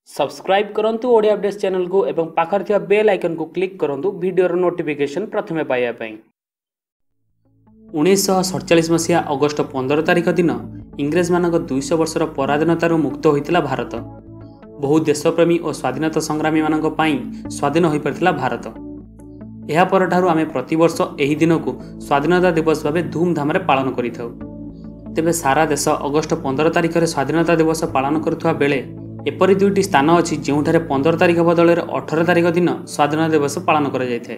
Subscribe करंतु Odia updates channel को एवं पाखर थिया बेल आइकन को क्लिक करंतु वीडियो रो नोटिफिकेशन प्रथमे पाइबा पई। 1947 मसीहा अगस्त 15 तारिख दिन इंग्रेज मानक 200 वर्षर पराधीनतारू मुक्त होइतिला भारत। बहु देशप्रेमी और स्वाधीनता संग्रामी मानक पई स्वाधीन होई परथिला भारत। एहा परठारू आमे प्रतिवर्ष एही दिन को स्वाधीनता दिवस भाबे धूमधाम रे पालन करिथाउ। तेबे सारा देश अगस्त 15 तारिख रे स्वाधीनता दिवस पालन करथुवा बेले एपरी दुईटी स्थान अच्छी जोठारे 15 तारिख बदल 18 तारिख दिन स्वाधीनता दिवस पालन करा जायथे।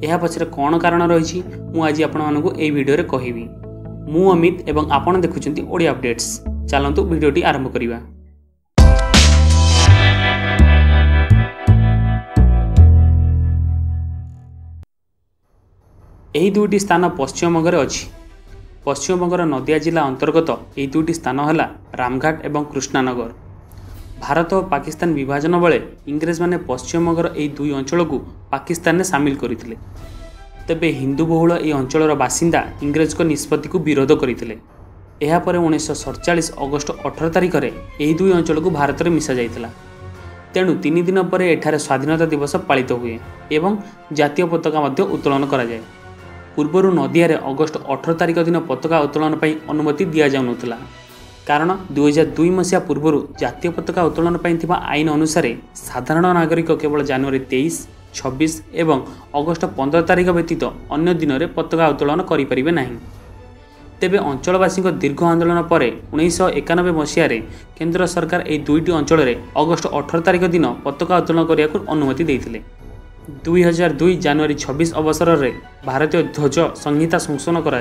एहा पछरे कौन कारण रही मु आज आपण मानकु एई वीडियो रे कहिबी। मु अमित एवं आपण देखुचंती ओडिया अपडेट्स। चलंतु वीडियोटी आरंभ करिबा। एही दुईटी स्थान पश्चिम बंग रे अछि। पश्चिम बंगर नदिया जिला अंतर्गत एही दुईटी स्थान हला रामघाट एवं कृष्णानगर। भारत और पाकिस्तान विभाजन बेले इंग्रेज माने पश्चिम बंगर एही दुई अंचल को पाकिस्तान ने सामिल करथिले। तेबे हिंदू बहुल एही अंचलर बासिंदा इंग्रेज को निष्पत्ति को विरोध करथिले। एहा परे 1947 अगस्त 18 तारिख रे एही दुई अंचल को भारत रे मिसा जायतिला। तेणु 3 दिन पर एठारे स्वाधीनता दिवस पालित हुए एवं जातीय पताका मध्य उत्तोलन करा जाय। पूर्वरु नदिया रे अगस्त 18 तारिख दिन पताका उत्तोलन पई अनुमति दिया जाउनथला, कारण 2002 मसीहा पूर्व जातीय पताका उत्तोलन थिबा आईन अनुसार साधारण नागरिक केवल जनवरी 23, 26 एवं अगस्त 15 तारिख व्यतीत अन्य दिन में पताका उत्तोलन करें नहीं। तेबे अंचलवासी दीर्घ आंदोलन पर 1991 मसीह केंद्र सरकार यह दुईटी अंचल में अगस्त 18 तारिख दिन पताका उत्तोलन करने को अनुमति देते। 2002 जनवरी 26 अवसर में भारतीय ध्वज संहिता संशोधन करा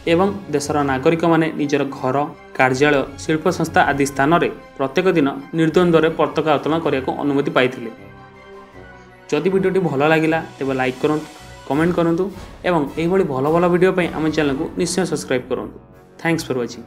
एवं देशर नागरिक माने निजर घर, कार्यालय, शिल्प संस्था आदि स्थान में प्रत्येक दिन निर्द्वंद्व में पताका उत्तोलन करने को अनुमति पाइथिले। जदि वीडियोटी भल लगिला तेबे लाइक करंतु, कमेंट करंतु एवं एही भली भल भल वीडियो पई आम चैनल को निश्चय सब्सक्राइब करंतु। Thanks for watching.